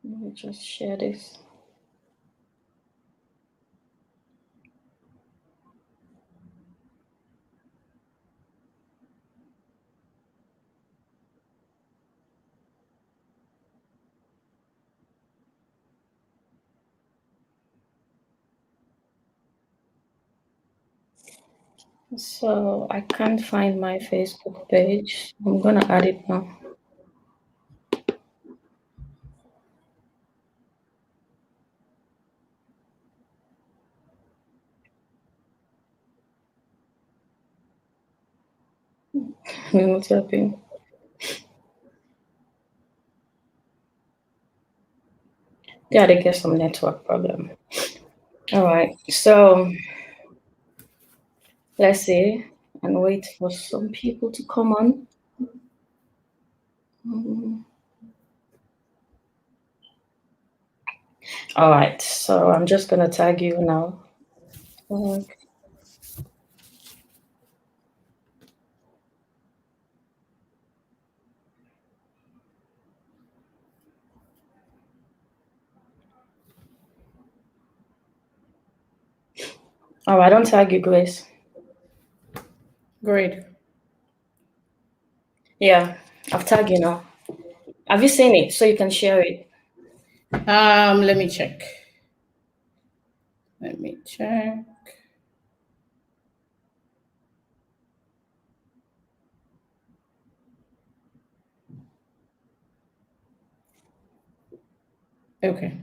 Let me just share this. So I can't find my Facebook page. I'm gonna add it now. What's happening? Yeah, they get some network problem. All right, so let's see and wait for some people to come on. All right, so I'm just gonna tag you now. All right, don't tag you, Grace. Great. Yeah, I've tagged you now. Have you seen it so you can share it? Let me check. Let me check. Okay.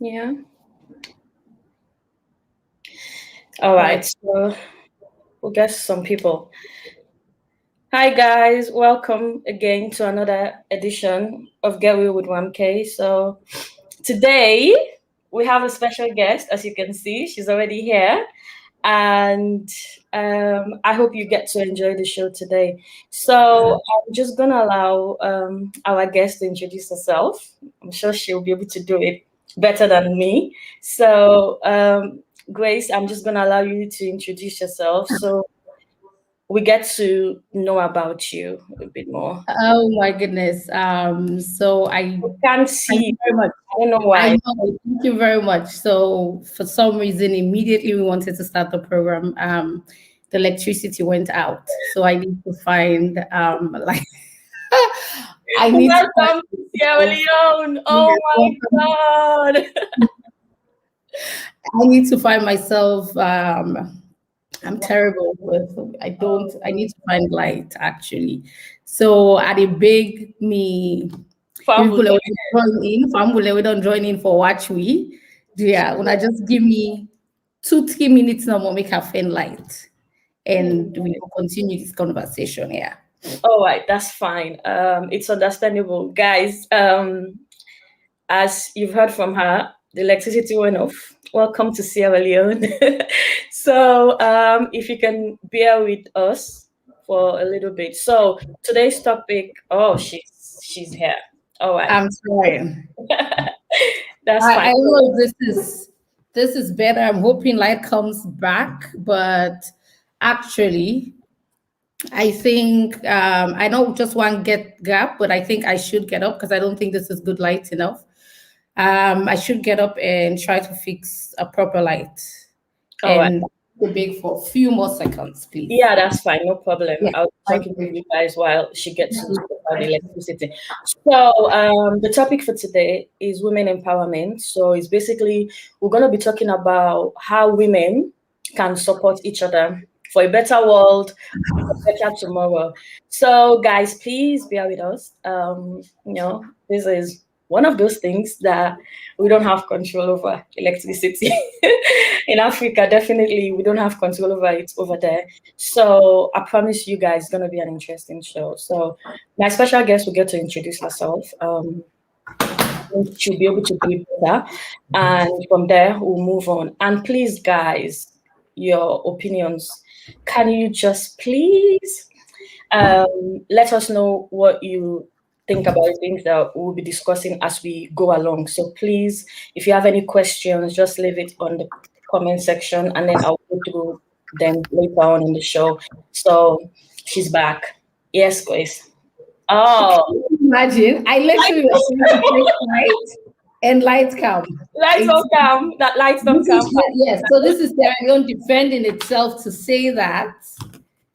Yeah. All right, so we'll get some people. Hi guys, welcome again to another edition of Get Real with RamKay. So today we have a special guest, as you can see, she's already here. And I hope you get to enjoy the show today. So I'm just gonna allow our guest to introduce herself. I'm sure she'll be able to do it better than me. So Grace, I'm just gonna allow you to introduce yourself so we get to know about you a bit more. Oh my goodness. So I can't see thank you very much. I don't know why. I know. Thank you very much. So for some reason, immediately we wanted to start the program. The electricity went out, so I need to find like I need to Welcome to Sierra Leone. Oh my God. I need to find myself. I'm terrible with. I need to find light actually. So at a big me. People Family. that we join in, family we don't join in for watch we. Yeah, when I just give me 2-3 minutes now, we'll make a fan light, and we will continue this conversation. Yeah. All right, that's fine. It's understandable, guys. As you've heard from her, the electricity went off. Welcome to Sierra Leone. So, if you can bear with us for a little bit. So today's topic. Oh, she's here. All right. I'm trying. That's I fine. know this is better. I'm hoping light comes back, but actually, I think I know just one gap, but I think I should get up because I don't think this is good light enough. I should get up and try to fix a proper light. All right. And the big for a few more seconds, please. Yeah, that's fine. No problem. Yeah, I'll be talking to you guys while she gets to the electricity. So the topic for today is women empowerment. So it's basically we're going to be talking about how women can support each other for a better world, a better tomorrow. So guys, please bear with us. This is one of those things that we don't have control over, electricity. In Africa, definitely we don't have control over it over there. So I promise you guys it's gonna be an interesting show. So my special guest will get to introduce herself. She'll be able to do it better. And from there, we'll move on. And please, guys, your opinions. Can you just please let us know what you think about the things that we'll be discussing as we go along. So please, if you have any questions, just leave it on the comment section and then I'll go through them later on in the show. So she's back. Yes, Grace. Oh, Imagine, I literally was going to say light and light come. lights It's, don't come. That lights don't this come. is, yes, so this is Sierra Leone defending itself to say that.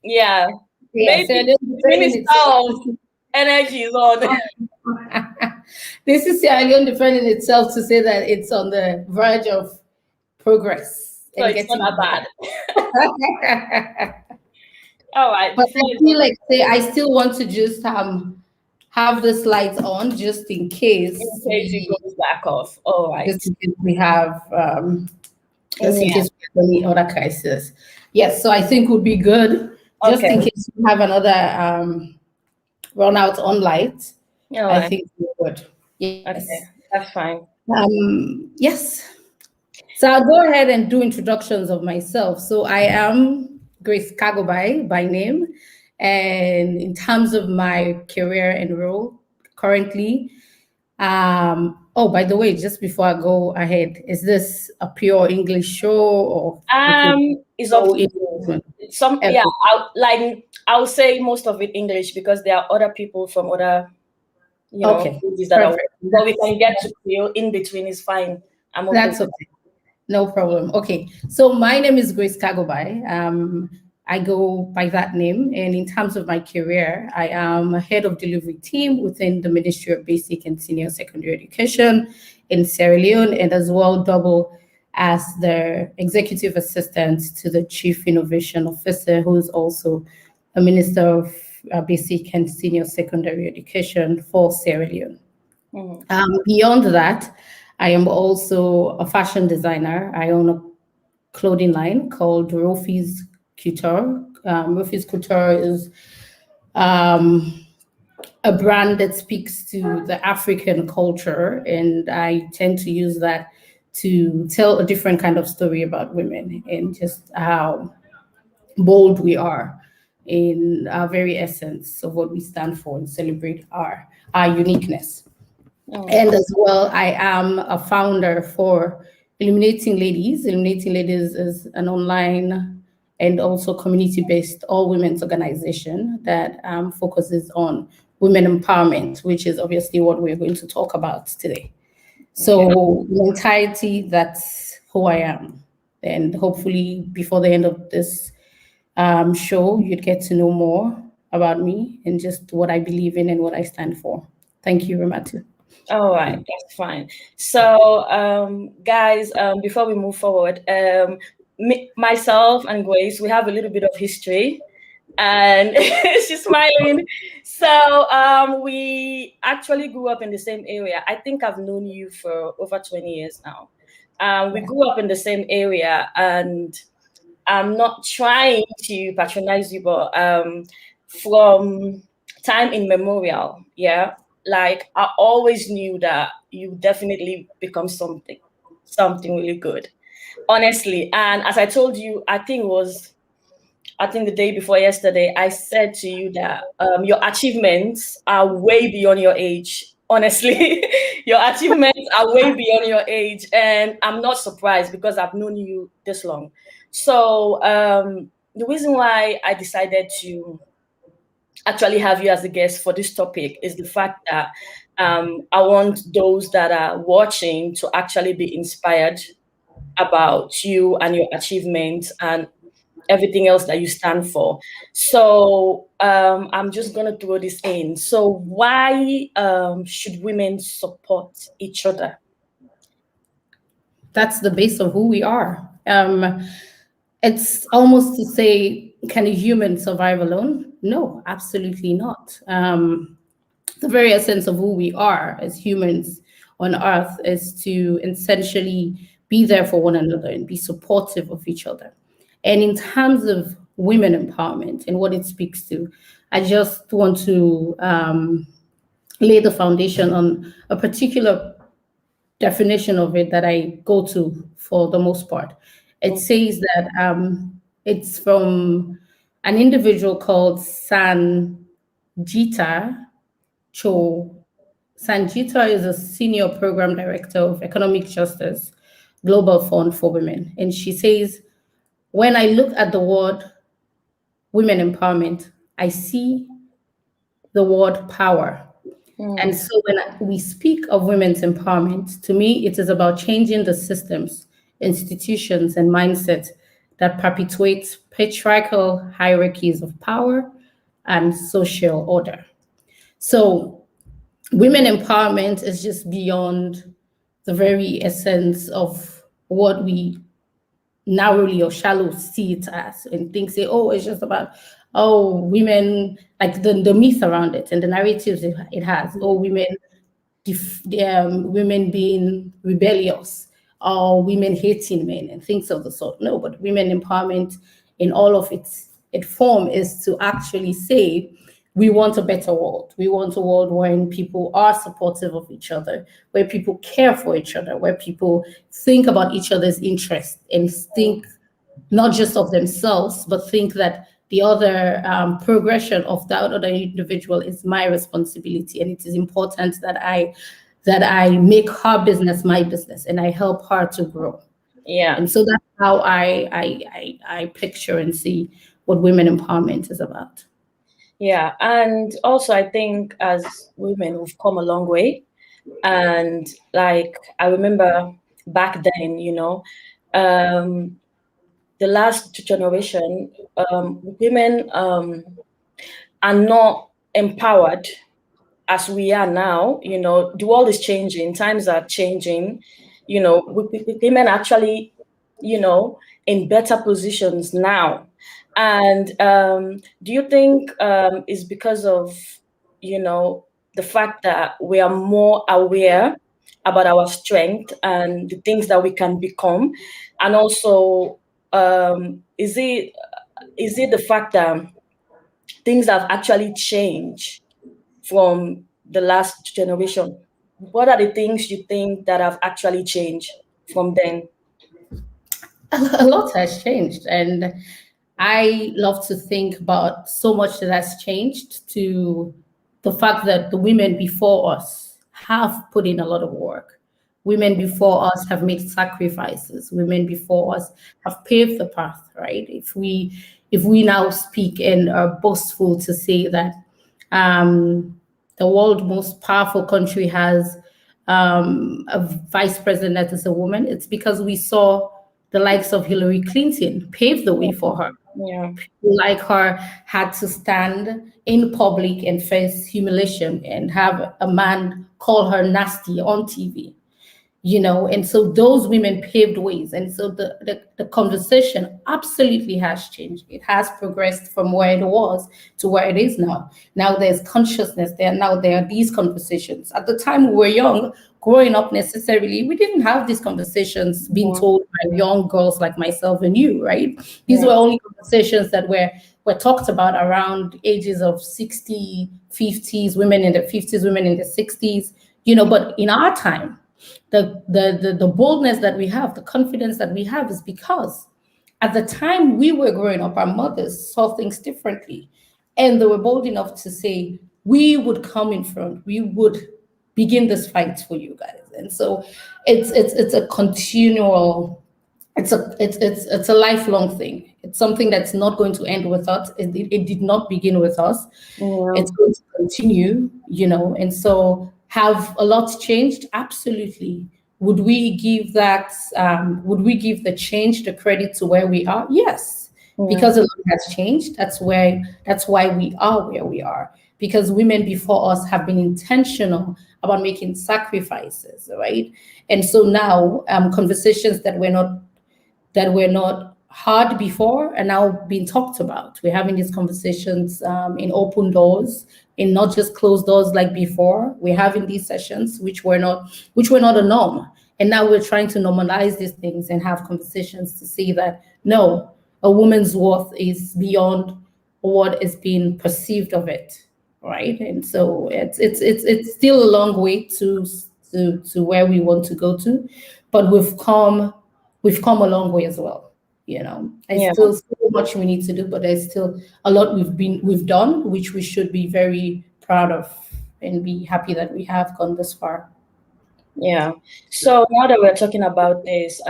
Yeah. Yes, Sierra Maybe Leone the defending Minister itself. of Energy is on. This is Sierra Leone defending itself to say that it's on the verge of progress So and it's not getting that bad. better. All right. But The I floor is feel open. like say I still want to just have this light on just in In case case it we goes back off. All right. just in case we have just in Yeah. case we have any other crisis. Yes, so I think would be good just Okay. in case we have another run out on light. All I right. think we would. Yes. Okay. That's fine. Yes. So I'll go ahead and do introductions of myself. So I am Grace Kagobai by name. And in terms of my career and role currently, oh, by the way, just before I go ahead, is this a pure English show or we could It's up go to you. into Some yeah, everything? I'll say most of it English because there are other people from other, Okay, places that are, perfect. but we can get to feel in between is fine. I'm okay That's with okay. No problem. Okay. So my name is Grace Kagobai. I go by that name. And in terms of my career, I am a head of delivery team within the Ministry of Basic and Senior Secondary Education in Sierra Leone, and as well double as the executive assistant to the Chief Innovation Officer, who is also a Minister of Basic and Senior Secondary Education for Sierra Leone. Beyond that, I am also a fashion designer. I own a clothing line called Rofi's Couture. Rofi's Couture is um, a brand that speaks to the African culture, and I tend to use that to tell a different kind of story about women and just how bold we are in our very essence of what we stand for and celebrate our uniqueness. And as well, I am a founder for Illuminating Ladies. Illuminating Ladies is an online and also community-based all-women's organization that focuses on women empowerment, which is obviously what we're going to talk about today. So in entirety, that's who I am. And hopefully before the end of this show, you'd get to know more about me and just what I believe in and what I stand for. Thank you, Ramatu. All right, that's fine. So, guys, before we move forward, myself and Grace, we have a little bit of history, and she's smiling. So, we actually grew up in the same area. I think I've known you for over 20 years now. We grew up in the same area, and I'm not trying to patronize you, but from time immemorial, yeah, like I always knew that you definitely become something really good, honestly. And as I told you, I think the day before yesterday, I said to you that your achievements are way beyond your age. Honestly, your achievements are way beyond your age, and I'm not surprised because I've known you this long. So the reason why I decided to actually have you as a guest for this topic is the fact that I want those that are watching to actually be inspired about you and your achievements and everything else that you stand for. So I'm just gonna throw this in. So why should women support each other? That's the base of who we are. It's almost to say, can a human survive alone? No, absolutely not. The very essence of who we are as humans on earth is to essentially be there for one another and be supportive of each other. And in terms of women empowerment and what it speaks to, I just want to lay the foundation on a particular definition of it that I go to for the most part. It Mm, says that it's from an individual called Sanjita Cho. Sanjita is a senior program director of economic justice, Global Fund for Women. And she says, when I look at the word women empowerment, I see the word power. And mm, so when we speak of women's empowerment, to me, it is about changing the systems, institutions, and mindset that perpetuate patriarchal hierarchies of power and social order. So women empowerment is just beyond the very essence of what we narrowly or shallow see it as, and think say, oh, it's just about, oh, women, like the myth around it and the narratives it has, oh, women women being rebellious or women hating men and things of the sort. No, but women empowerment in all of its form is to actually say we want a better world. We want a world where people are supportive of each other, where people care for each other, where people think about each other's interests and think not just of themselves, but think that the other progression of that other individual is my responsibility, and it is important that I make her business my business and I help her to grow. yeah. And so that's how I picture and see what women empowerment is about. Yeah, and also I think as women we've come a long way. And like I remember back then, the last generation, women are not empowered as we are now. The world is changing, times are changing. Women actually, in better positions now. And do you think it's because of, you know, the fact that we are more aware about our strength and the things that we can become? And also, is it the fact that things have actually changed from the last generation? What are the things you think that have actually changed from then? A lot has changed, and I love to think about so much that has changed, to the fact that the women before us have put in a lot of work. Women before us have made sacrifices. Women before us have paved the path, right? If we now speak and are boastful to say that the world's most powerful country has a vice president that is a woman, it's because we saw the likes of Hillary Clinton pave the way for her. Yeah. People like her had to stand in public and face humiliation and have a man call her nasty on TV, and so those women paved ways, and so the conversation absolutely has changed. It has progressed from where it was to where it is now. There's consciousness there. Now there are these conversations. At the time we were young, growing up, necessarily we didn't have these conversations being Mhm. told by young girls like myself and you, right? These Yeah. were only conversations that were talked about around ages of 60, 50s, women in the 50s, women in the 60s, but in our time, the boldness that we have, the confidence that we have, is because at the time we were growing up, our mothers saw things differently, and they were bold enough to say, we would come in front, we would begin this fight for you guys. And so it's a continual, it's a lifelong thing. It's something that's not going to end with us. It did not begin with us. Yeah. It's going to continue, and so have a lot changed? Absolutely. Would we give that? Would we give the change the credit to where we are? Yes, Yeah. because a lot has changed. That's why we are where we are. Because women before us have been intentional about making sacrifices, right? And so now, conversations that were not hard before and now being talked about. We're having these conversations in open doors, in not just closed doors like before. We're having these sessions which were not a norm. And now we're trying to normalize these things and have conversations to see that no, a woman's worth is beyond what is being perceived of it, right? And so it's still a long way to where we want to go to, but we've come a long way as well. I Yeah, still so much we need to do, but there's still a lot we've done, which we should be very proud of and be happy that we have gone this far. yeah. So now that we're talking about this,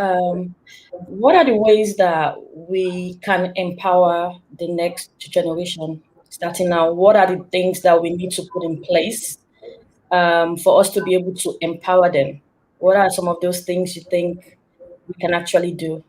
what are the ways that we can empower the next generation starting now? What are the things that we need to put in place for us to be able to empower them? What are some of those things you think we can actually do?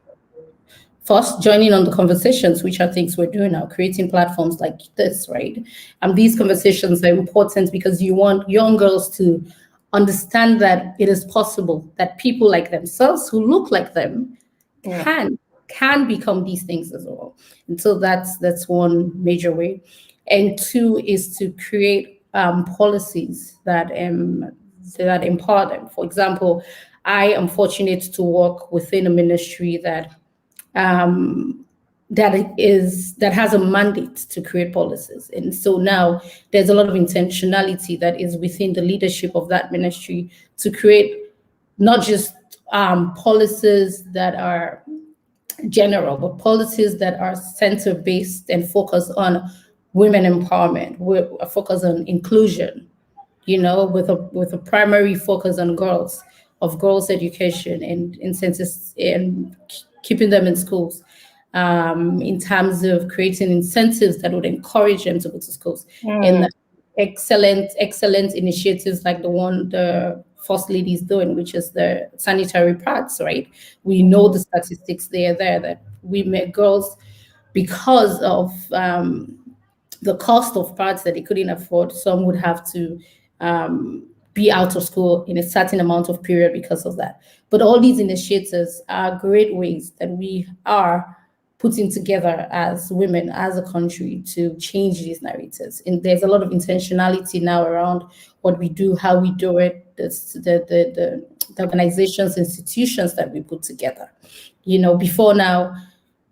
First, joining on the conversations, which are things we're doing now, creating platforms like this, right? And these conversations are important because you want young girls to understand that it is possible that people like themselves who look like them Yeah. can become these things as well. And so that's one major way. And two is to create policies that empower them. For example, I am fortunate to work within a ministry um, that has a mandate to create policies. And so now there's a lot of intentionality that is within the leadership of that ministry to create not just policies that are general, but policies that are center based and focus on women empowerment, with a focus on inclusion, with a primary focus on girls education and incentives and keeping them in schools, in terms of creating incentives that would encourage them to go to schools, and Mm, excellent initiatives like the one the first lady is doing, which is the sanitary pads, right? We know the statistics they are there that women, girls, because of the cost of parts that they couldn't afford, some would have to be out of school in a certain amount of period because of that. But all these initiatives are great ways that we are putting together as women, as a country, to change these narratives. And there's a lot of intentionality now around what we do, how we do it, the organizations, institutions that we put together. Before now,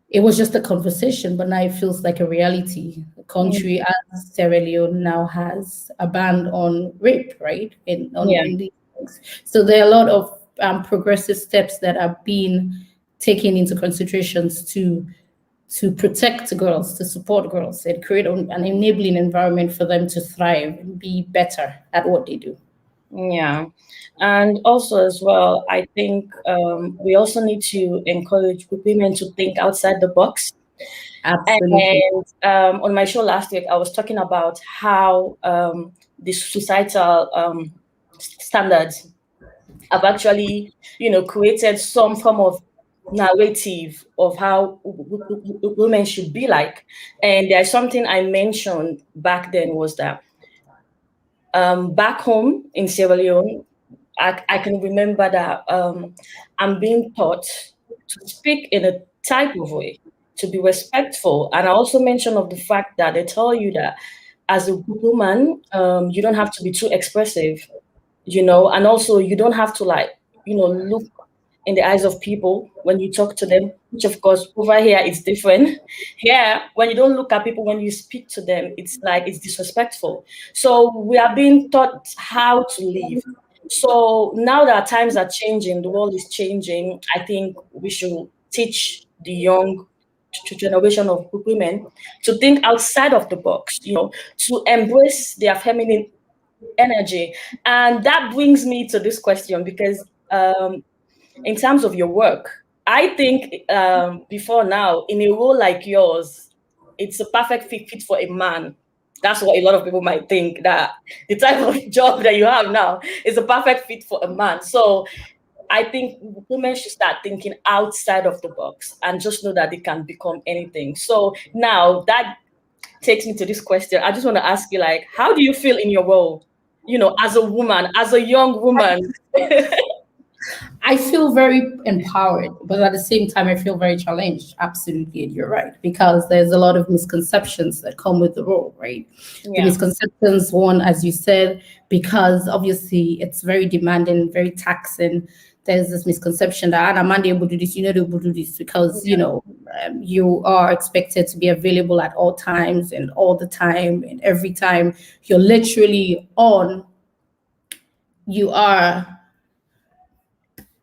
it was just a conversation, but now it feels like a reality. A mm, country as Sierra Leone now has a ban on rape, right? yeah, In these things. So there are a lot of progressive steps that are being taken into considerations to protect girls, to support girls, and create an enabling environment for them to thrive and be better at what they do. yeah. And also as well, I think we also need to encourage women to think outside the box. Absolutely. And on my show last week, I was talking about how the societal standards have actually, created some form of narrative of how women should be like. And there's something I mentioned back then was that back home in Sierra Leone, I can remember that I'm being taught to speak in a type of way, to be respectful. And I also mentioned of the fact that they tell you that as a woman, you don't have to be too expressive, and also you don't have to look in the eyes of people when you talk to them, which of course over here is different. Here, when you don't look at people when you speak to them, it's like it's disrespectful. So we are being taught how to live. So now that times are changing, the world is changing, I think we should teach the young generation of women to think outside of the box, to embrace their feminine energy. And that brings me to this question because in terms of your work, I think before now, in a role like yours, it's a perfect fit for a man. That's what a lot of people might think, that the type of job that you have now is a perfect fit for a man. So I think women should start thinking outside of the box and just know that they can become anything. So now that takes me to this question. I just want to ask you, like, how do you feel in your role, as a woman, as a young woman? I feel very empowered, but at the same time, I feel very challenged. Absolutely, and you're right, because there's a lot of misconceptions that come with the role, right? The Yeah. misconceptions, one, as you said, because obviously it's very demanding, very taxing. There's this misconception that I'm not able to do this, you're not able to do this, because Yeah. you are expected to be available at all times and all the time and every time. You're literally on. You are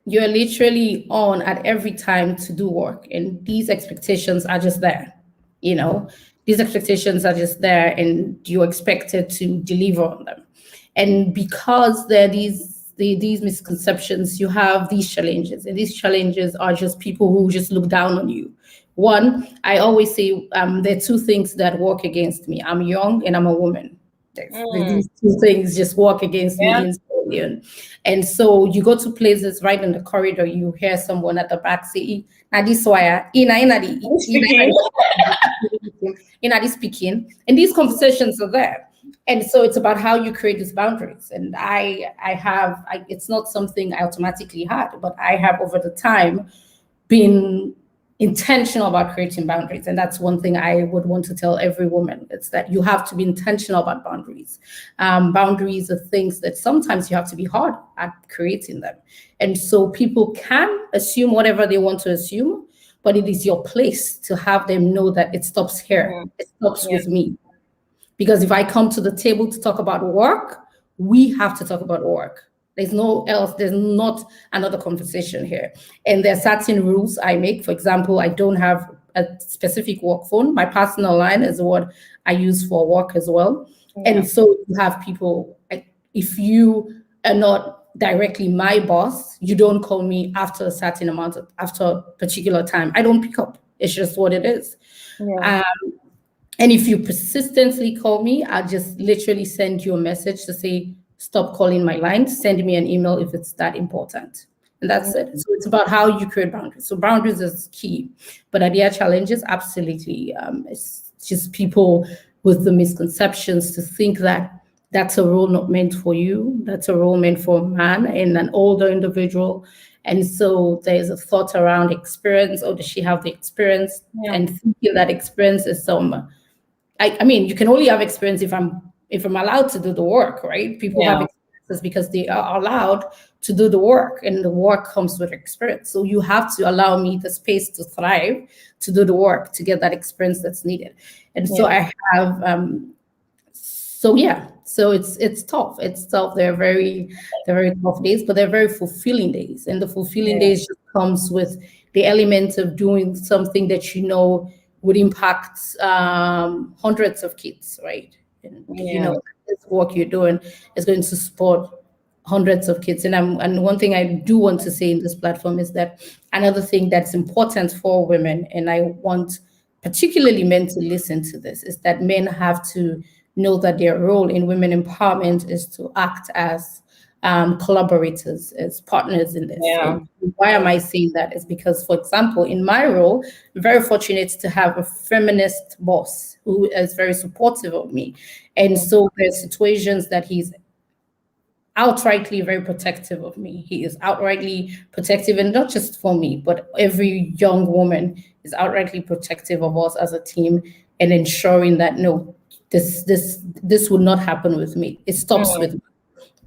you're literally on at every time to do work, and these expectations are just there. you know these expectations are just there, and you're expected to deliver on them. And because there are these misconceptions, you have these challenges, and these challenges are just people who just look down on you. One, I always say, there are two things that work against me: I'm young and I'm a woman. Mm. These two things just work against me Yeah. in million. And so you go to places right in the corridor, you hear someone at the back say, "Na this wire, Who's speaking? ina this speaking," and these conversations are there. And so it's about how you create these boundaries. And it's not something I automatically had, but I have over the time been intentional about creating boundaries. And that's one thing I would want to tell every woman. It's that you have to be intentional about boundaries. Boundaries are things that sometimes you have to be hard at creating them. And so people can assume whatever they want to assume, but it is your place to have them know that it stops here. Mhm. It stops Yeah. with me. Because if I come to the table to talk about work, we have to talk about work. There's not another conversation here. And there are certain rules I make. For example, I don't have a specific work phone. My personal line is what I use for work as well. Yeah. And so you have people, if you are not directly my boss, you don't call me after a certain after a particular time. I don't pick up. It's just what it is. Yeah. Um, and if you persistently call me, I'll just literally send you a message to say, stop calling my line, send me an email if it's that important. And that's it. Mm. So it's about how you create boundaries. So boundaries is key. But are there challenges? Absolutely. It's just people with the misconceptions to think that that's a role not meant for you. That's a role meant for a man and an older individual. And so there's a thought around experience. Oh, does she have the experience? Yeah. And thinking that experience is I mean, you can only have experience if I'm allowed to do the work, right? People have Yeah. experiences because they are allowed to do the work, and the work comes with experience. So you have to allow me the space to thrive, to do the work, to get that experience that's needed. And so Yeah. I have so yeah, so it's tough. It's tough. They're very tough days, but they're very fulfilling days. And the fulfilling Yeah. days just comes with the element of doing something that would impact hundreds of kids, right? And Yeah. this work you're doing is going to support hundreds of kids. And one thing I do want to say in this platform is that another thing that's important for women, and I want particularly men to listen to this, is that men have to know that their role in women empowerment is to act as collaborators, as partners in this. Yeah. And why am I saying that? Is because, for example, in my role, I'm very fortunate to have a feminist boss who is very supportive of me. And Yeah. so there's situations that he's outrightly very protective of me. He is outrightly protective, and not just for me, but every young woman is outrightly protective of us as a team, and ensuring that no, this would not happen with me. It stops Mm. with me.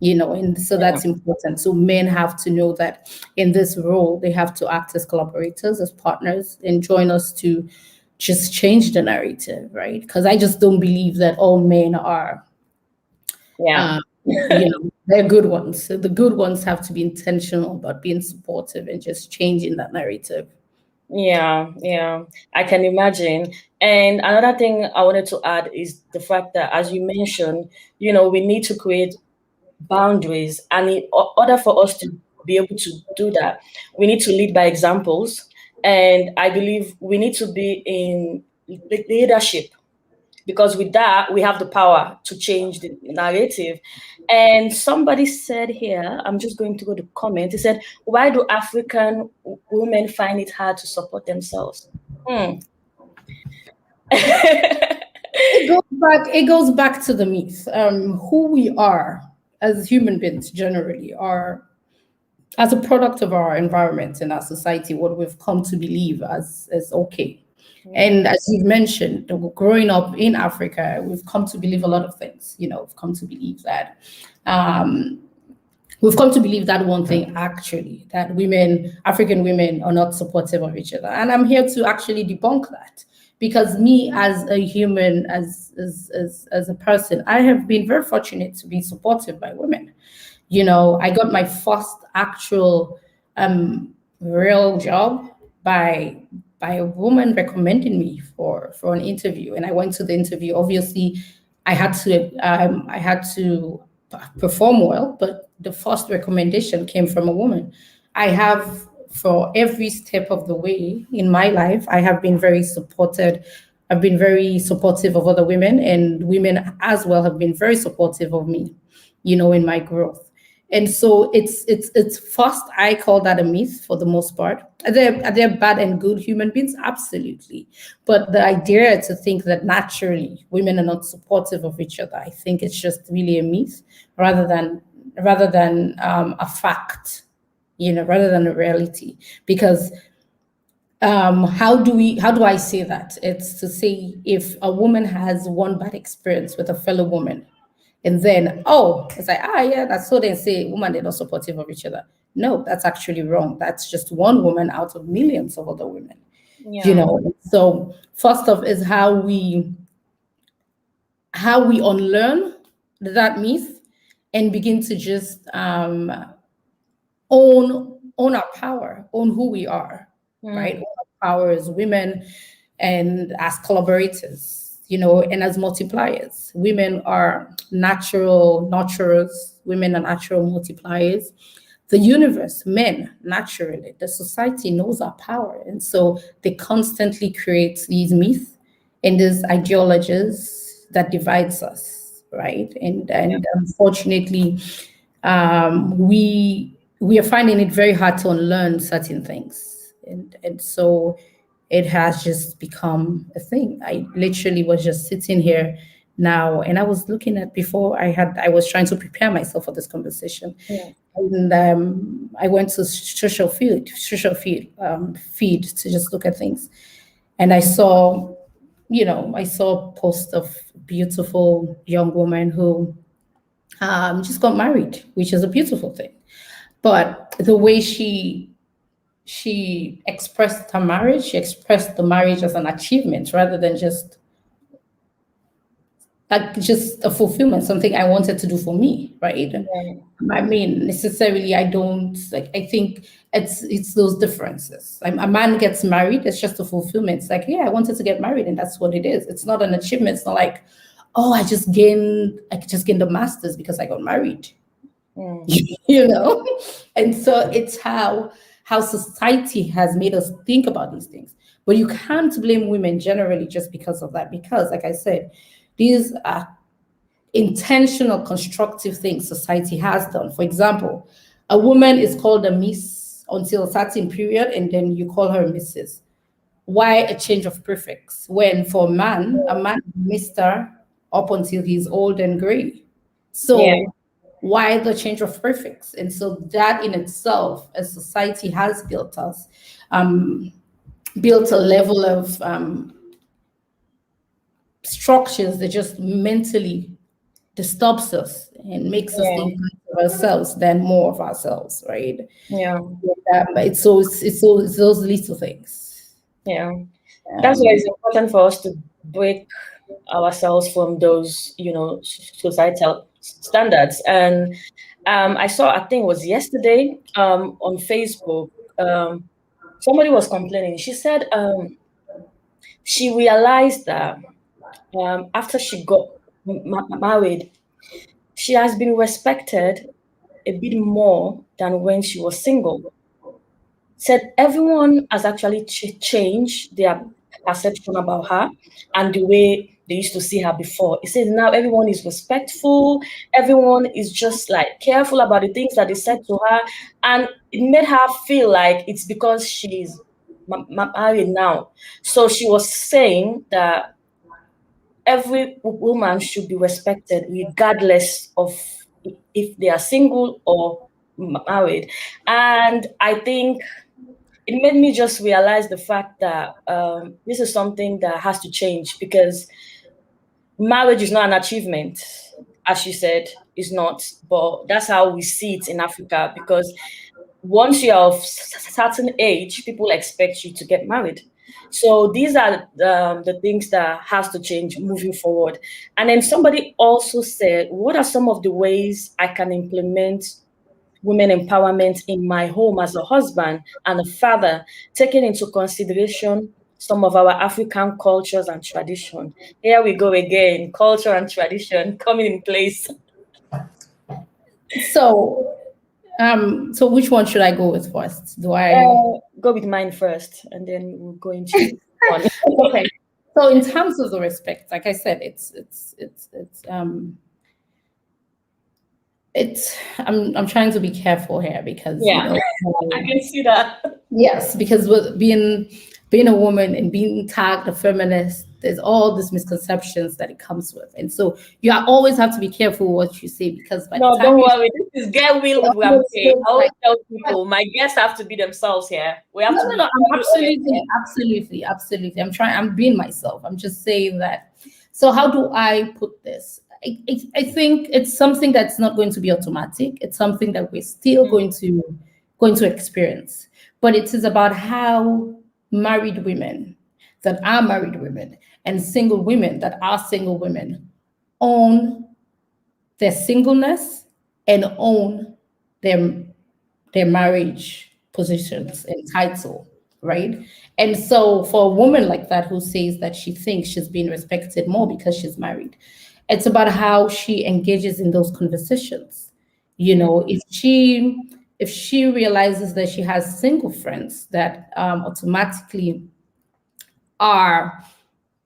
And so Yeah. that's important. So men have to know that in this role, they have to act as collaborators, as partners, and join us to just change the narrative, right? Because I just don't believe that all men are Yeah. uh, they're good ones. So the good ones have to be intentional about being supportive and just changing that narrative. Yeah, yeah, I can imagine. And another thing I wanted to add is the fact that, as you mentioned, we need to create boundaries. And in order for us to be able to do that, we need to lead by examples. And I believe we need to be in leadership, because with that we have the power to change the narrative. And somebody said here, I'm just going to go to comment. He said, why do African women find it hard to support themselves? Hmm. It goes back to the myth. Who we are as human beings generally are as a product of our environment and our society, what we've come to believe as okay. Yeah. And as you've mentioned, growing up in Africa, we've come to believe a lot of things. We've come to believe that um, we've come to believe that one thing actually, that African women, are not supportive of each other. And I'm here to actually debunk that. Because me as a human, as a person, I have been very fortunate to be supported by women. I got my first actual real job by by a woman recommending me for an interview, and I went to the interview. Obviously, I had to perform well, but the first recommendation came from a woman. I have, for every step of the way in my life, I have been very supported. I've been very supportive of other women, and women as well have been very supportive of me, in my growth. And so it's first, I call that a myth for the most part. Are there bad and good human beings? Absolutely. But the idea to think that naturally women are not supportive of each other, I think it's just really a myth rather than a fact, rather than a reality. Because how do I say that? It's to say, if a woman has one bad experience with a fellow woman, and then, oh, it's like, yeah, that's so they say women, they're not supportive of each other. No, that's actually wrong. That's just one woman out of millions of other women. Yeah. So first off is how we unlearn that myth and begin to just own our power, own who we are, right? Own Mm. our power as women and as collaborators, and as multipliers. Women are natural nurturers, women are natural multipliers. The universe, men, naturally, the society knows our power. And so they constantly create these myths and these ideologies that divides us, right? And Yeah. and unfortunately, we are finding it very hard to unlearn certain things, and so it has just become a thing. I literally was just sitting here now, and I was looking at, before I was trying to prepare myself for this conversation, Yeah. and I went to feed to just look at things, and I saw a post of a beautiful young woman who just got married, which is a beautiful thing. But the way she expressed her marriage, she expressed the marriage as an achievement rather than just a fulfillment, something I wanted to do for me, right? Yeah. I mean, necessarily, I don't like. I think it's those differences. A man gets married; it's just a fulfillment. It's like, yeah, I wanted to get married, and that's what it is. It's not an achievement. It's not like, oh, I just gained a master's because I got married. Mm. you know and so it's how society has made us think about these things. But you can't blame women generally just because of that, because, like I said, these are intentional constructive things society has done. For example, a woman is called a miss until a certain period, and then you call her a Mrs. Why a change of prefix when, for a man is Mr. up until he's old and gray? Yeah. So why the change of prefix? And so that in itself, as society has um, built a level of structures that just mentally disturbs us and makes us Yeah. think less of ourselves than more of ourselves, right? Yeah. It's those little things. Yeah. That's why Um, it's important for us to break ourselves from those, societal standards. And I saw, I think it was yesterday, on Facebook, somebody was complaining. She said she realized that after she got married, she has been respected a bit more than when she was single. Said everyone has actually changed their perception about her and the way they used to see her before. He said now everyone is respectful, everyone is just like careful about the things that they said to her, and it made her feel like it's because she's married now. So she was saying that every woman should be respected regardless of if they are single or married. And I think it made me just realize the fact that this is something that has to change, because marriage is not an achievement, as you said, is not. But that's how we see it in Africa, because once you're of certain age, people expect you to get married. So these are the things that has to change moving forward. And then somebody also said, what are some of the ways I can implement women empowerment in my home as a husband and a father, taking into consideration some of our African cultures and tradition? Here we go again, culture and tradition coming in place. So, so which one should I go with first? Do I? Go with mine first, and then we'll go into one. Okay. So in terms of the respect, like I said, it's I'm trying to be careful here because Yeah, I can see that. yes, because with being a woman and being tagged a feminist, there's all these misconceptions that it comes with, and so always have to be careful what you say because by the No, don't time you worry. This is Get Real it with almost RamKay. feels I always like tell people my guests have to be themselves here. We have no, to no, no. be I'm very honest here. absolutely. I'm being myself. I'm just saying that. So how do I put this? I think it's something that's not going to be automatic. It's something that we're still Mm, going to experience. But it is about how married women that are married women and single women that are single women own their singleness and own their marriage positions and title, right? And so for a woman like that who says that she thinks she's being respected more because she's married, it's about how she engages in those conversations. You mm, know, if she realizes that she has single friends that automatically are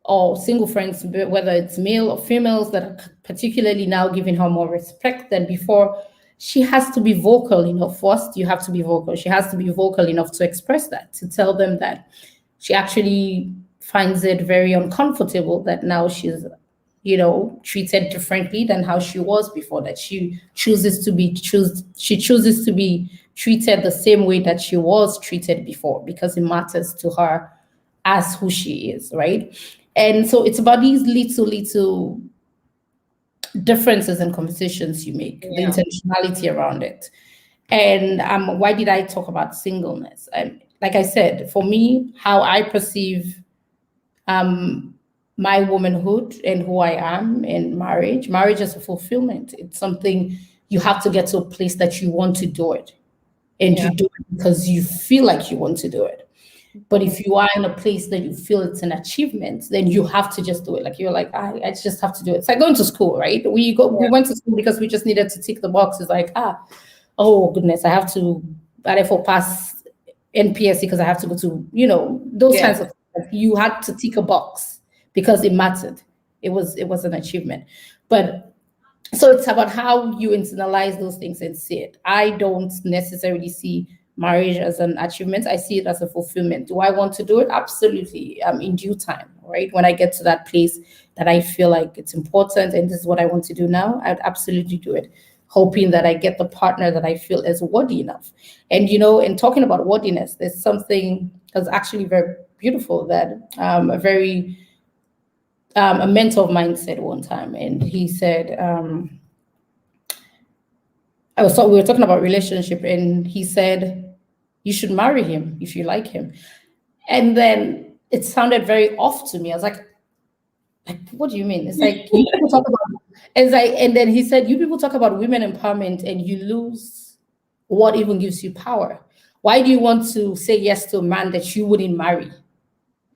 or single friends, whether it's male or females, that are particularly now giving her more respect than before, she has to be vocal enough. First, you have to be vocal. She has to be vocal enough to express that, to tell them that she actually finds it very uncomfortable that now she's, treated differently than how she was before, that she chooses to be treated the same way that she was treated before because it matters to her as who she is, right? And so it's about these little differences and conversations you make, the yeah, intentionality around it. And why did I talk about singleness? Like I said, for me, how I perceive my womanhood and who I am in marriage, marriage is a fulfillment. It's something you have to get to a place that you want to do it. And yeah, you do it because you feel like you want to do it. But if you are in a place that you feel it's an achievement, then you have to just do it. Like you're like, I just have to do it. It's like going to school, right? We yeah, went to school because we just needed to tick the boxes. Like, oh goodness, I have to therefore pass NPSC because I have to go to, those yeah, kinds of things. You had to tick a box because it mattered. It was an achievement. But so it's about how you internalize those things and see it. I don't necessarily see marriage as an achievement. I see it as a fulfillment. Do I want to do it? Absolutely. In due time, right? When I get to that place that I feel like it's important and this is what I want to do now, I'd absolutely do it, hoping that I get the partner that I feel is worthy enough. And in talking about worthiness, there's something that's actually very beautiful that a mentor of mine said one time, and he said, we were talking about relationship, and he said, you should marry him if you like him. And then it sounded very off to me. I was like, what do you mean? It's like you people talk about it's like, and then he said, you people talk about women empowerment and you lose what even gives you power. Why do you want to say yes to a man that you wouldn't marry?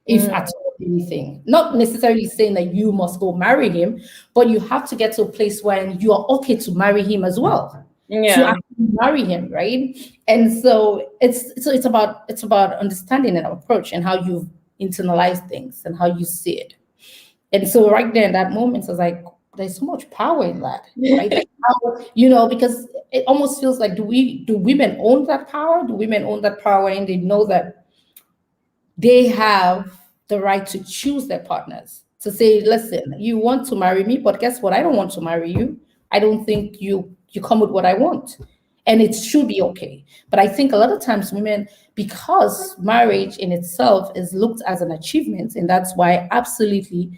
If mm, at all anything. Not necessarily saying that you must go marry him, but you have to get to a place where you are okay to marry him as well. To yeah, actually marry him, right? And so it's about understanding and approach and how you internalize things and how you see it. And so right there in that moment, I was like, there's so much power in that, right? Like how, because it almost feels like do women own that power? Do women own that power and they know that they have the right to choose their partners, to say, listen, you want to marry me, but guess what? I don't want to marry you. I don't think you come with what I want. and it should be okay. But I think a lot of times women, because marriage in itself is looked as an achievement, and that's why absolutely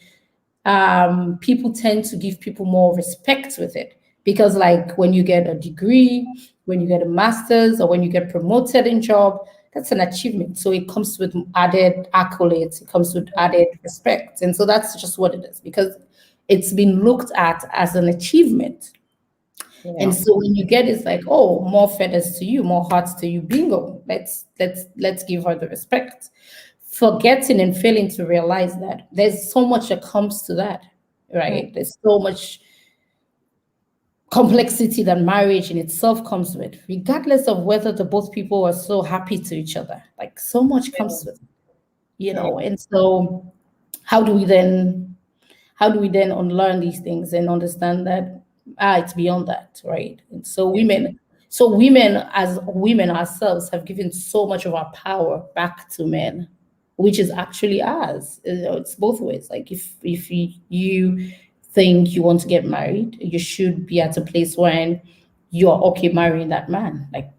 people tend to give people more respect with it. Because like when you get a degree, when you get a master's, or when you get promoted in job, that's an achievement. So it comes with added accolades, it comes with added respect. And so that's just what it is, because it's been looked at as an achievement. And Yeah. so when you get it's like, oh, more feathers to you, more hearts to you, bingo. Let's give her the respect. Forgetting and failing to realize that there's so much that comes to that, Mm, right? There's so much complexity that marriage in itself comes with, regardless of whether the both people are so happy to each other. Like so much comes with, yeah. and so how do we then unlearn these things and understand that it's beyond that, right? And so women as women ourselves have given so much of our power back to men, which is actually ours. It's both ways. Like if you think you want to get married, you should be at a place when you're okay marrying that man. Like,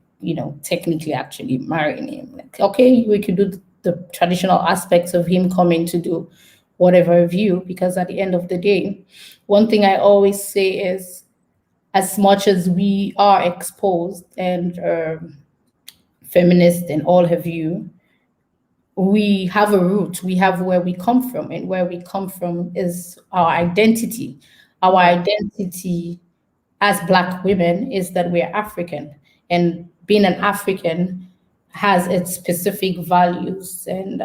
technically actually marrying him. Like, okay, we could do the traditional aspects of him coming to do whatever of you, because at the end of the day, one thing I always say is, as much as we are exposed and feminist and all have you, we have a root, we have where we come from, and where we come from is our identity. Our Yeah. identity as Black women is that we're African, and being an African has its specific values and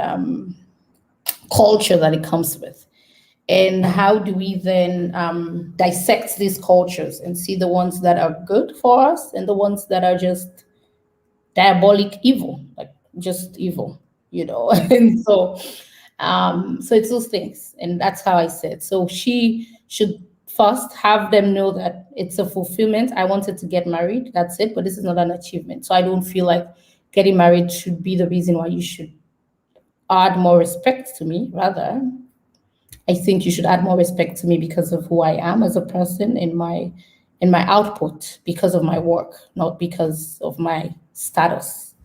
culture that it comes with. And how do we then dissect these cultures and see the ones that are good for us and the ones that are just diabolic evil, like just evil, and so it's those things, and that's how I said. So she should first have them know that it's a fulfillment. I wanted to get married, that's it, but this is not an achievement. So I don't feel like getting married should be the reason why you should add more respect to me. Rather, I think you should add more respect to me because of who I am as a person, in my output, because of my work, not because of my status.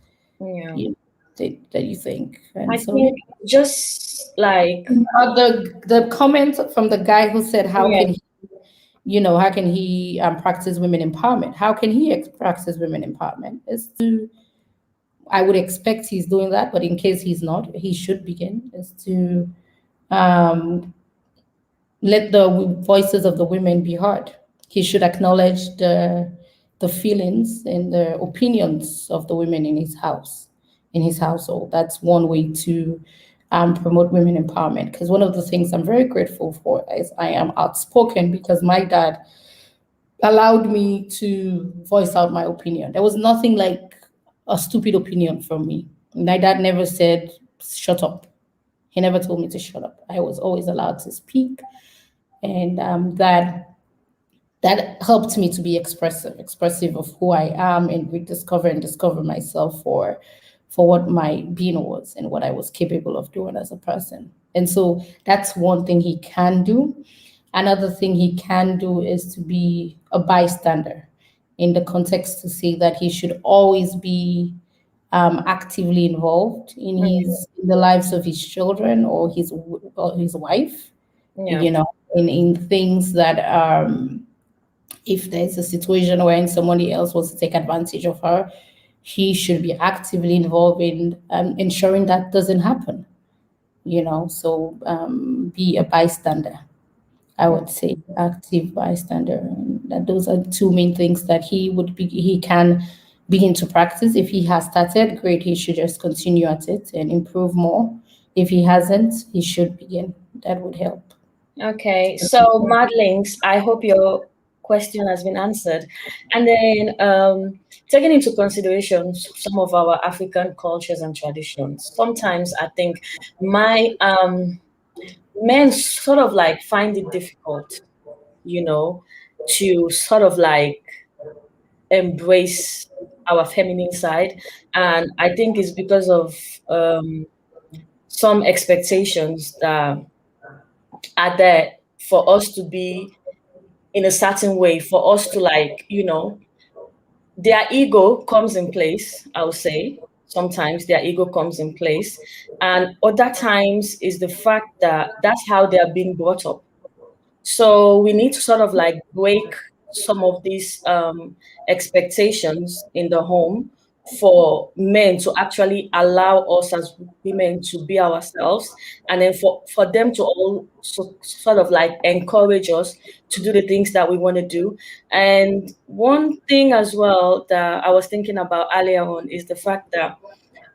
Yeah. You that you think. I And so yeah. think just like, The comment from the guy who said, "How yeah, can he practice women empowerment? How can he practice women empowerment?" Is to I would expect he's doing that, but in case he's not, he should begin is to um, let the voices of the women be heard. He should acknowledge the feelings and the opinions of the women in his house, in his household. That's one way to promote women empowerment. Because one of the things I'm very grateful for is I am outspoken, because my dad allowed me to voice out my opinion. There was nothing like a stupid opinion from me. My dad never said, "Shut up." He never told me to shut up. I was always allowed to speak, and that helped me to be expressive of who I am, and rediscover and discover myself for what my being was and what I was capable of doing as a person. And so that's one thing he can do. Another thing he can do is to be a bystander, in the context to say that he should always be actively involved in the lives of his children, or his wife, yeah, in things that if there's a situation wherein somebody else wants to take advantage of her, he should be actively involved in ensuring that doesn't happen. So be a bystander. I yeah. would say active bystander. And that those are two main things that he can begin to practice. If he has started, great. He should just continue at it and improve more. If he hasn't, he should begin. That would help. Okay, so Madlinks, I hope your question has been answered. And then, taking into consideration some of our African cultures and traditions, sometimes I think my men sort of like find it difficult, you know, to sort of like embrace our feminine side. And I think it's because of some expectations that are there for us to be in a certain way, for us to like, their ego comes in place, I'll say. Sometimes their ego comes in place. And other times is the fact that that's how they are being brought up. So we need to sort of like break some of these expectations in the home for men to actually allow us as women to be ourselves, and then for them to also sort of like encourage us to do the things that we want to do. And one thing as well that I was thinking about earlier on is the fact that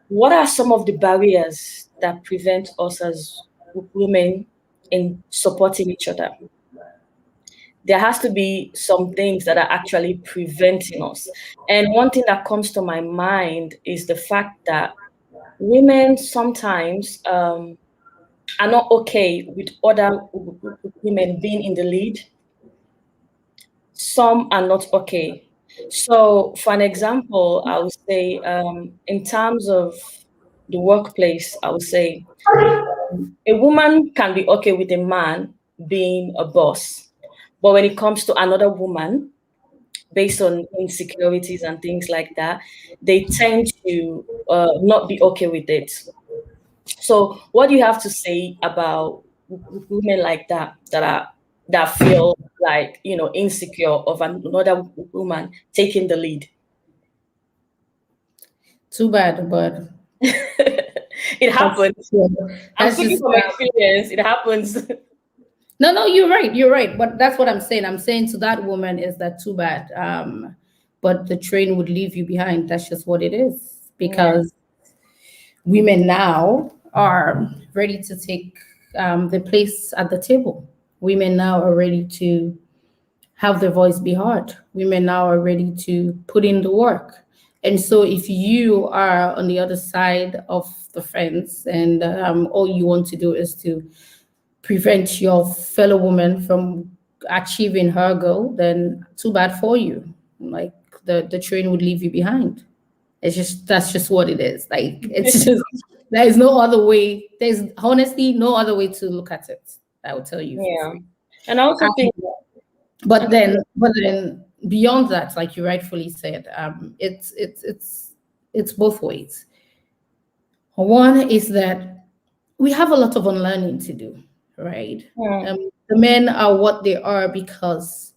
what are some of the barriers that prevent us as women in supporting each other? There has to be some things that are actually preventing us. And one thing that comes to my mind is the fact that women sometimes are not okay with other women being in the lead. Some are not okay. So, for an example, I would say, in terms of the workplace, I would say a woman can be okay with a man being a boss. But when it comes to another woman, based on insecurities and things like that, they tend to not be okay with it. So, what do you have to say about women like that that feel like insecure of another woman taking the lead? Too bad, but It that's happens. yeah, I'm that's speaking just from experience. It happens. no, no. You're right. You're right. But that's what I'm saying. I'm saying to that woman is that too bad. But the train would leave you behind. That's just what it is. Yeah. Because women now are ready to take the place at the table. Women now are ready to have their voice be heard. Women now are ready to put in the work. And so, if you are on the other side of the fence and all you want to do is to prevent your fellow woman from achieving her goal, then too bad for you. Like the train would leave you behind. It's just that's just what it is. Like it's just there is no other way. There's honestly no other way to look at it. I will tell you for Yeah. free. And I also think, But then beyond that, like you rightfully said, it's both ways. One is that we have a lot of unlearning to do, right? hmm, The men are what they are because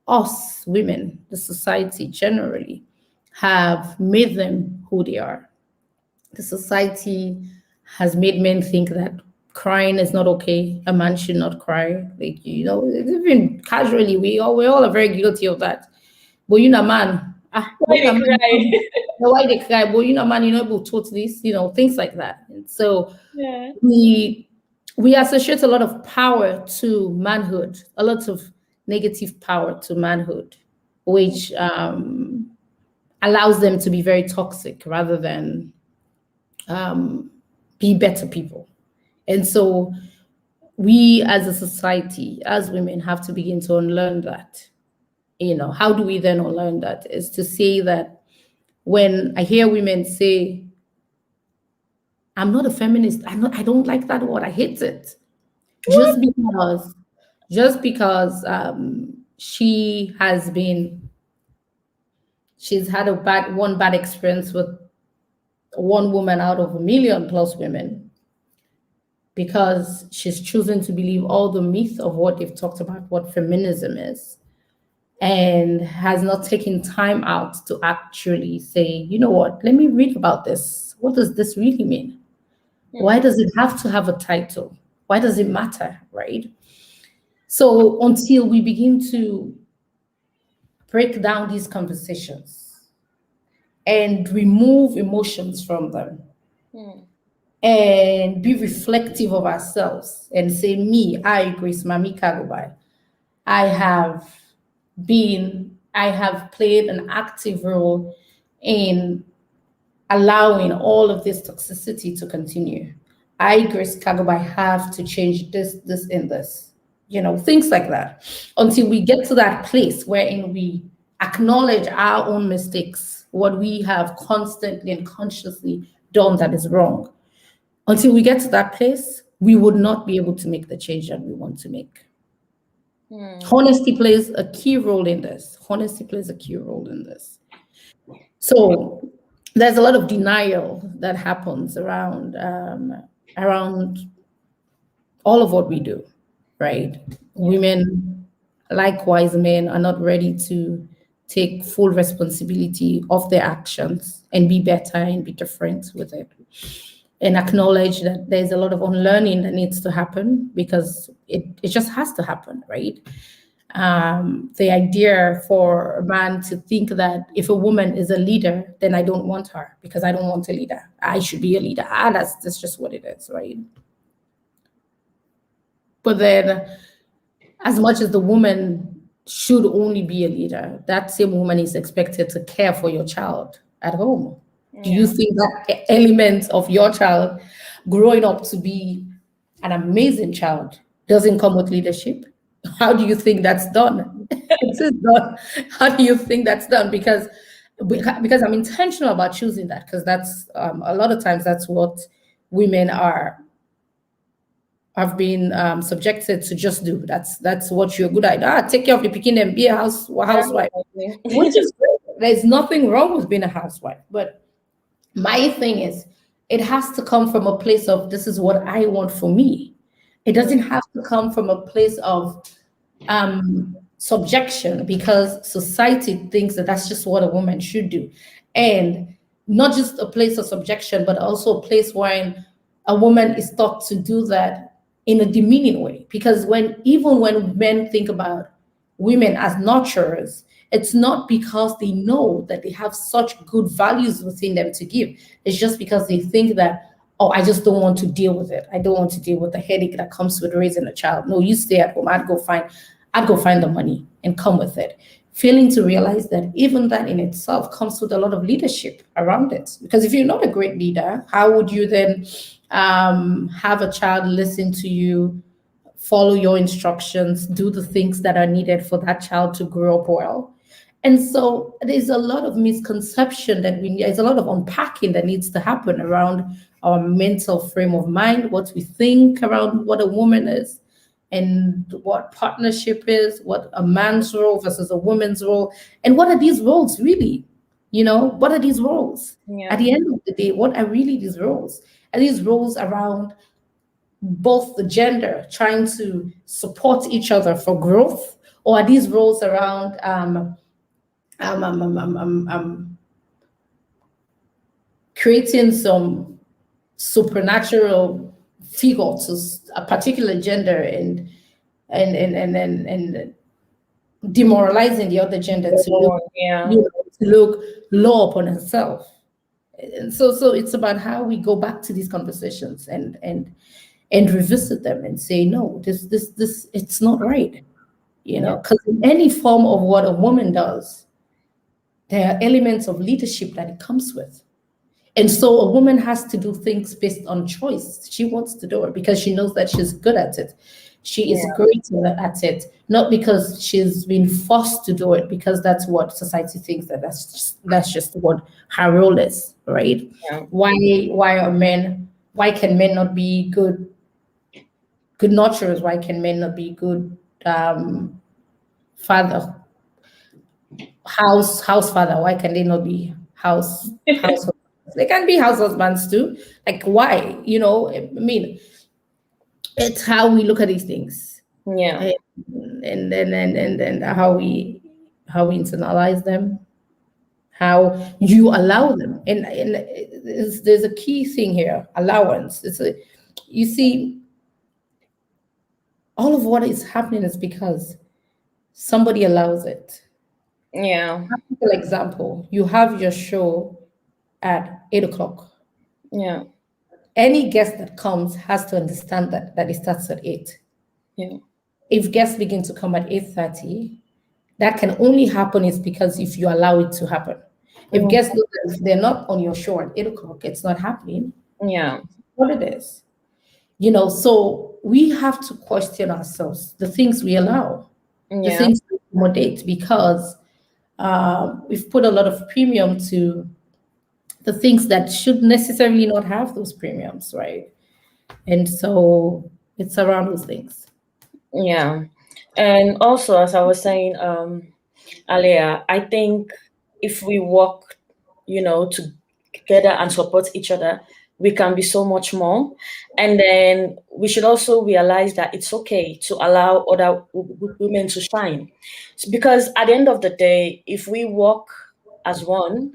us women, the society generally, have made them who they are. The society has made men think that crying is not okay. A man should not cry. Like even casually, we all are very guilty of that. But man, why they cry? why they cry? But man, able taught this, things like that. And so Yeah. we we associate a lot of power to manhood, a lot of negative power to manhood, which allows them to be very toxic rather than be better people. And so we as a society, as women, have to begin to unlearn that. How do we then unlearn that? Is to say that when I hear women say, I'm not a feminist, I don't like that word, I hate it. Just because, she has been, she's had one bad experience with one woman out of a million plus women, because she's chosen to believe all the myth of what they've talked about, what feminism is, and has not taken time out to actually say, you know what, let me read about this. What does this really mean? Why Hmm. does it have to have a title? Why does it matter, right? So until we begin to break down these conversations and remove emotions from them Hmm. and be reflective of ourselves and say, me, I, Grace Mami Kagobai, I have I have played an active role in allowing all of this toxicity to continue. I, Grace Kagobai, have to change this, and this. Things like that. Until we get to that place wherein we acknowledge our own mistakes, what we have constantly and consciously done that is wrong. Until we get to that place, we would not be able to make the change that we want to make. Hmm. Honesty plays a key role in this. Honesty plays a key role in this. So there's a lot of denial that happens around all of what we do, right? Yeah. Women, likewise, men are not ready to take full responsibility of their actions and be better and be different with it. And acknowledge that there's a lot of unlearning that needs to happen because it just has to happen, right? The idea for a man to think that if a woman is a leader, then I don't want her because I don't want a leader. I should be a leader. That's just what it is, right? But then, as much as the woman should only be a leader, that same woman is expected to care for your child at home. Do you Yeah. think that element of your child growing up to be an amazing child doesn't come with leadership? How do you think that's done? It is done. How do you think that's done? Because I'm intentional about choosing that because that's a lot of times that's what women are have been subjected to just do. That's what you're good at. Take care of the picking and be a housewife, which Exactly. is great. There's nothing wrong with being a housewife. But my thing is, it has to come from a place of this is what I want for me. It Yeah. doesn't have to come from a place of subjection because society thinks that that's just what a woman should do. And not just a place of subjection, but also a place where a woman is taught to do that in a demeaning way. Because even when men think about women as nurturers, it's not because they know that they have such good values within them to give. It's just because they think that, oh, I just don't want to deal with it. I don't want to deal with the headache that comes with raising a child. No, you stay at home. I'd go find the money and come with it. Failing to realize that even that in itself comes with a lot of leadership around it. Because if you're not a great leader, how would you then have a child listen to you, follow your instructions, do the things that are needed for that child to grow up well? And so there's a lot of misconception that we need, there's a lot of unpacking that needs to happen around our mental frame of mind, what we think around what a woman is and what partnership is, what a man's role versus a woman's role, and what are these roles really? What are these roles? At Yeah. the end of the day, what are really these roles? Are these roles around both the gender trying to support each other for growth, or are these roles around creating some supernatural figure to a particular gender and demoralizing the other gender to look, Yeah. to look low upon herself. And so it's about how we go back to these conversations and revisit them and say, no, this it's not right. Yeah. Because in any form of what a woman does, there are elements of leadership that it comes with. And so a woman has to do things based on choice. She wants to do it because she knows that she's good at it. She is Yeah. great at it, not because she's been forced to do it, because that's what society thinks that's just what her role is, right? Yeah. Why can men not be good nurturers? Why can men not be good father house father? Why can they not be house husbands? They can be house husbands too. Like why? I mean, it's how we look at these things, Yeah. and and how we internalize them, how you allow them, and there's a key thing here: allowance. You see, all of what is happening is because somebody allows it. Yeah. For example, you have your show at 8 o'clock. Yeah. Any guest that comes has to understand that it starts at 8. Yeah. If guests begin to come at 8:30, that can only happen is because if you allow it to happen. If Mm. guests know that if they're not on your show at 8 o'clock, it's not happening. Yeah. What it is. So we have to question ourselves, the things we allow, the Yeah. things we accommodate, because we've put a lot of premium to the things that should necessarily not have those premiums, right? And so it's around those things. Yeah. And also, as I was saying earlier, I think if we work together and support each other, we can be so much more. And then we should also realize that it's okay to allow other women to shine. Because at the end of the day, if we work as one,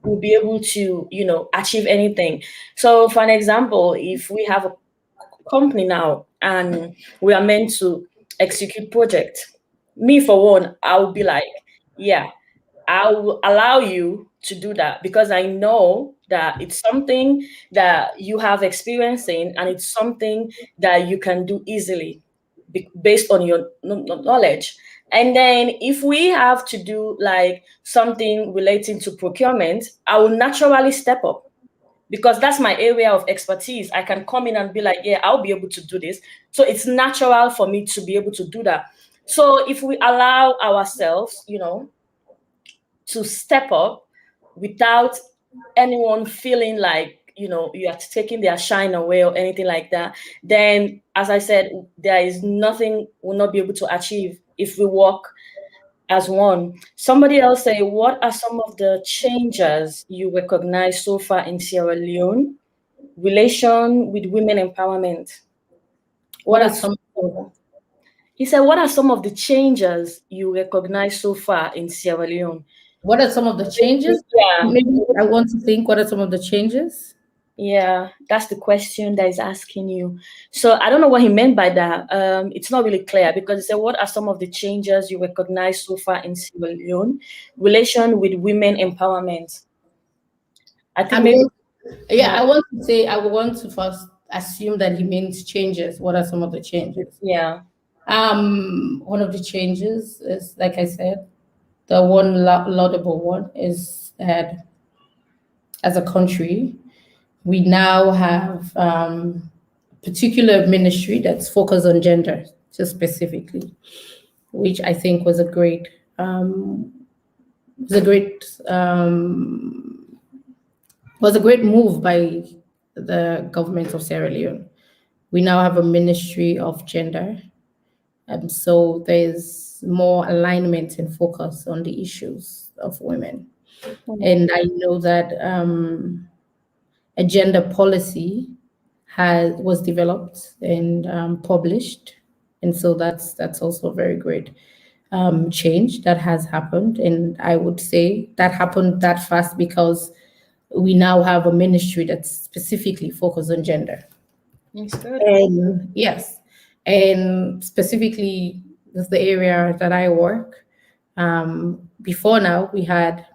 we'll be able to, achieve anything. So, for an example, if we have a company now and we are meant to execute project, me for one, I'll be like, yeah, I will allow you to do that because I know that it's something that you have experience in and it's something that you can do easily based on your knowledge. And then if we have to do like something relating to procurement, I will naturally step up because that's my area of expertise. I can come in and be like, yeah, I'll be able to do this. So it's natural for me to be able to do that. So if we allow ourselves, to step up without anyone feeling like you are taking their shine away or anything like that, then as I said, there is nothing we'll not be able to achieve if we work as one. Somebody else say, what are some of the changes you recognize so far in Sierra Leone relation with women empowerment? What What are are some He said, what are some of the changes you recognize so far in Sierra Leone? what are some of the changes? Yeah, Maybe I want to think what are some of the changes? yeah, that's the question that is asking you. So I don't know what he meant by that. It's not really clear because he said, what are some of the changes you recognize so far in Sierra Leone relation with women empowerment? I I think maybe, mean, yeah, uh, I would want to first assume that he means changes. What are some of the changes? yeah. One of the changes is, like I said, the one laudable one is that as a country, we now have particular ministry that's focused on gender, just specifically, which I think was a great was a great move by the government of Sierra Leone. We now have a ministry of gender, so there's more alignment and focus on the issues of women. Mm, And I know that a gender policy has was developed and published, and so that's also a very great change that has happened. And I would say that happened that fast because we now have a ministry that's specifically focused on gender. it's good. And yes, and specifically with the area that I work, before now we had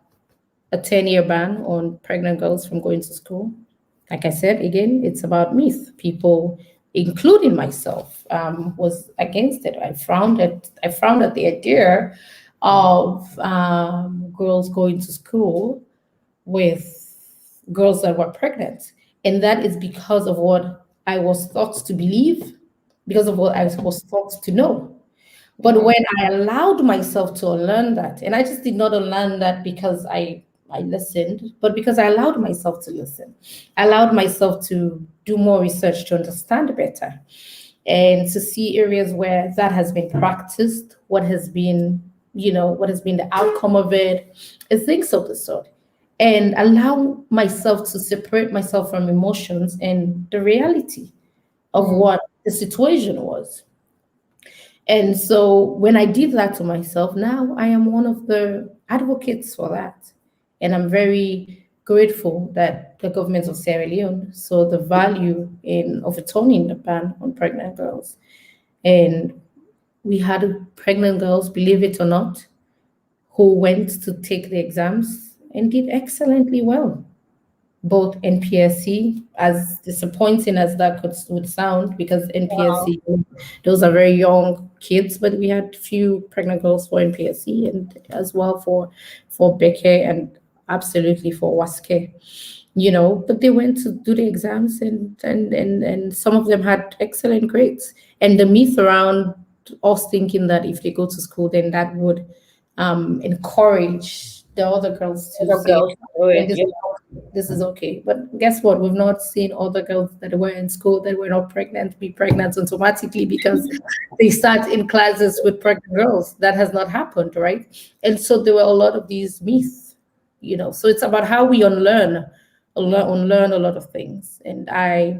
a 10-year ban on pregnant girls from going to school. Like I said, again, it's about myth. People, including myself, was against it. I frowned at the idea of girls going to school with girls that were pregnant. And that is because of what I was taught to believe, because of what I was taught to know. But Mm, when I allowed myself to unlearn that, and I just did not unlearn that because I listened, but because I allowed myself to listen. I allowed myself to do more research to understand better and to see areas where that has been practiced, what has been the outcome of it, and things of the sort. And allow myself to separate myself from emotions and the reality of mm, what the situation was. And so when I did that to myself, now I am one of the advocates for that. And I'm very grateful that the government of Sierra Leone saw the value in overturning the ban on pregnant girls. And we had pregnant girls, believe it or not, who went to take the exams and did excellently well, both NPSC, as disappointing as that would sound, because wow. NPSC, those are very young kids, but we had few pregnant girls for NPSC and as well for Beke and absolutely for Waske, but they went to do the exams and some of them had excellent grades. And the myth around us thinking that if they go to school, then that would encourage the other girls to Other say, girls do and it. this Yeah. this is okay. But guess what? We've not seen other girls that were in school that were not pregnant be pregnant automatically because they sat in classes with pregnant girls. That has not happened, right? And so there were a lot of these myths, So it's about how we unlearn a lot of things. And I,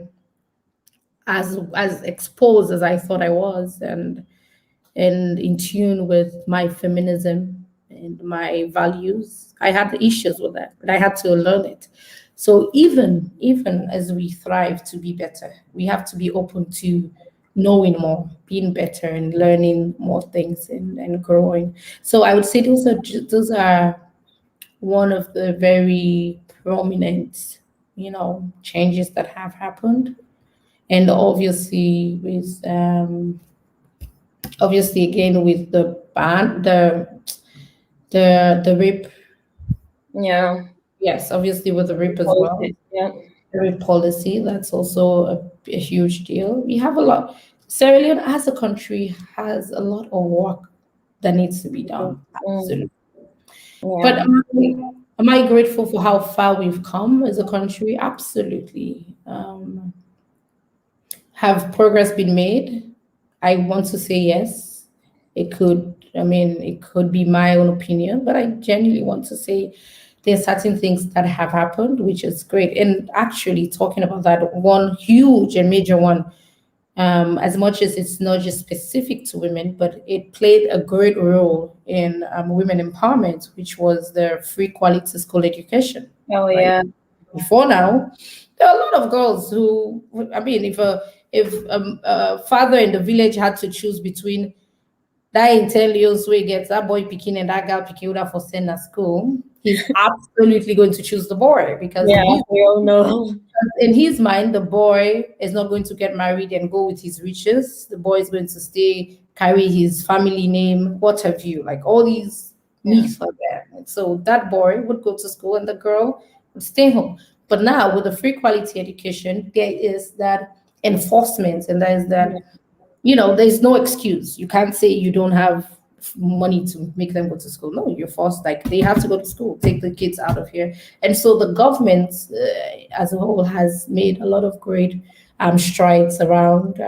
as exposed as I thought I was, and in tune with my feminism and my values, I had issues with that, but I had to learn it. So even as we thrive to be better, we have to be open to knowing more, being better, and learning more things, and growing. So I would say those are one of the very prominent, changes that have happened. And obviously again with the ban, the rape. Yeah. Yes, obviously with the rape as well. Policies. Yeah. The rape policy, that's also a huge deal. We have a lot. Sierra Leone as a country has a lot of work that needs to be done. Mm, Absolutely. But yeah. am I grateful for how far we've come as a country? Absolutely. Have progress been made? I want to say yes. It could be my own opinion, but I genuinely want to say there are certain things that have happened, which is great. And actually, talking about that, one huge and major one, as much as it's not just specific to women, but it played a great role in women empowerment, which was the free quality school education, Oh right? yeah. Before now, there are a lot of girls who, if a father in the village had to choose between that intelligence way gets that boy picking and that girl picking that for send at school, he's absolutely going to choose the boy because Yeah. We all know. in his mind, the boy is not going to get married and go with his riches. The boy is going to stay, carry his family name, what have you. Like all these Yeah. myths are there. And so that boy would go to school and the girl would stay home. But now with the free quality education, there is that enforcement, and there is that, there's no excuse. You can't say you don't have money to make them go to school. No, you're forced. Like they have to go to school. Take the kids out of here. And so the government, as a whole, has made a lot of great strides around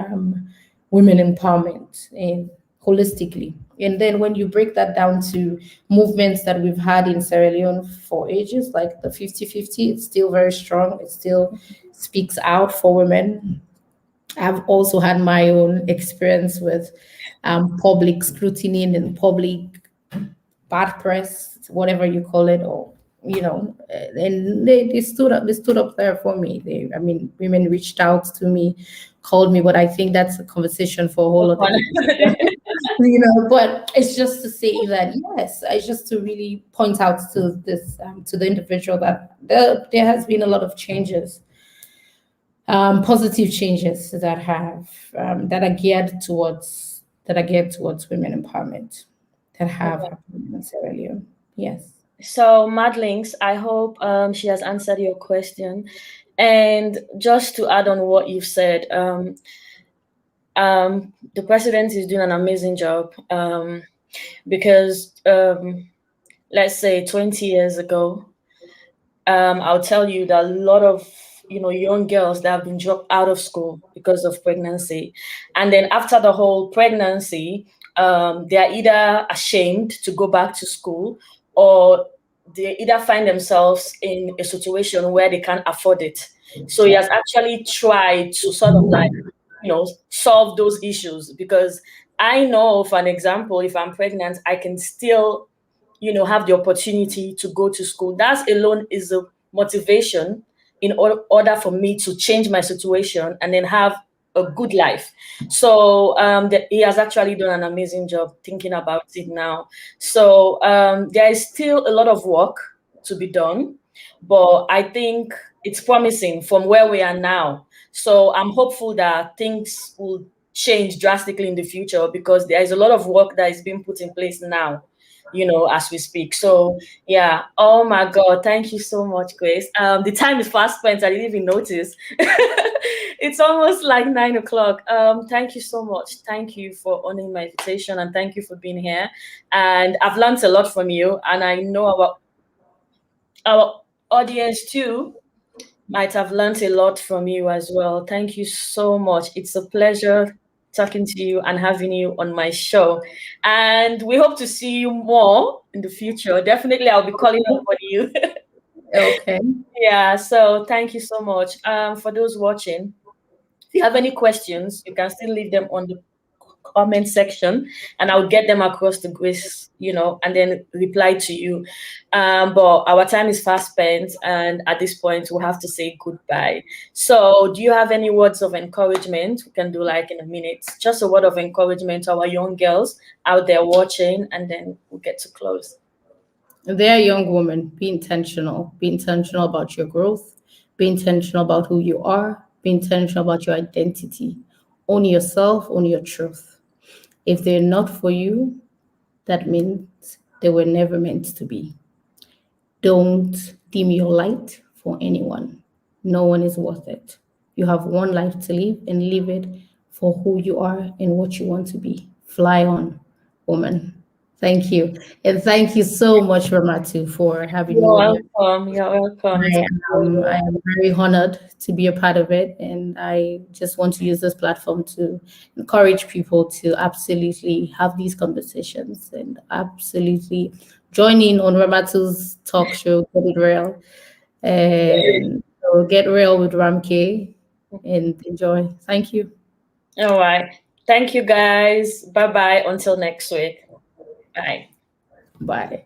women empowerment and holistically. And then when you break that down to movements that we've had in Sierra Leone for ages, like the 50-50, it's still very strong. It still speaks out for women. I've also had my own experience with public scrutiny and public bad press, whatever you call it, or and they stood up there for me. Women reached out to me, called me, but I think that's a conversation for a whole other day. But it's just to say that yes, it's just to really point out to this to the individual that there has been a lot of changes, positive changes that are geared towards women empowerment that have happened in Sierra Leone. Yes. So, Madlinks, I hope she has answered your question. And just to add on what you've said, the president is doing an amazing job because, let's say, 20 years ago, I'll tell you that a lot of young girls that have been dropped out of school because of pregnancy, and then after the whole pregnancy, they are either ashamed to go back to school, or they either find themselves in a situation where they can't afford it. So he has actually tried to sort of like solve those issues, because I know, for an example, if I'm pregnant, I can still have the opportunity to go to school. That alone is a motivation in order for me to change my situation and then have a good life. So he has actually done an amazing job thinking about it now. So there is still a lot of work to be done, but I think it's promising from where we are now. So I'm hopeful that things will change drastically in the future, because there is a lot of work that is being put in place now, as we speak. So yeah. Oh my God. Thank you so much, Grace. The time is fast spent. I didn't even notice. It's almost like 9 o'clock. Thank you so much. Thank you for honoring my invitation, and thank you for being here. And I've learned a lot from you, and I know our audience too might have learned a lot from you as well. Thank you so much. It's a pleasure talking to you and having you on my show. And we hope to see you more in the future. Definitely, I'll be calling up on you. Okay. Yeah, so thank you so much. For those watching, if you have any questions, you can still leave them on the comment section and I'll get them across to Grace, and then reply to you. But our time is fast spent, and at this point, we'll have to say goodbye. So, do you have any words of encouragement? We can do like in a minute, just a word of encouragement to our young girls out there watching, and then we'll get to close. There, young woman, be intentional. Be intentional about your growth. Be intentional about who you are. Be intentional about your identity. Own yourself, own your truth. If they're not for you, that means they were never meant to be. Don't dim your light for anyone. No one is worth it. You have one life to live and live it for who you are and what you want to be. Fly on, woman. Thank you. And thank you so much, Ramatu, for having me You're on your. welcome. You're welcome. It's a I pleasure. am very honored to be a part of it. And I just want to use this platform to encourage people to absolutely have these conversations and absolutely join in on Ramatu's talk show, Get It Real. And so get real with RamKay and enjoy. Thank you. All right. Thank you, guys. Bye bye. Until next week. Bye. Bye.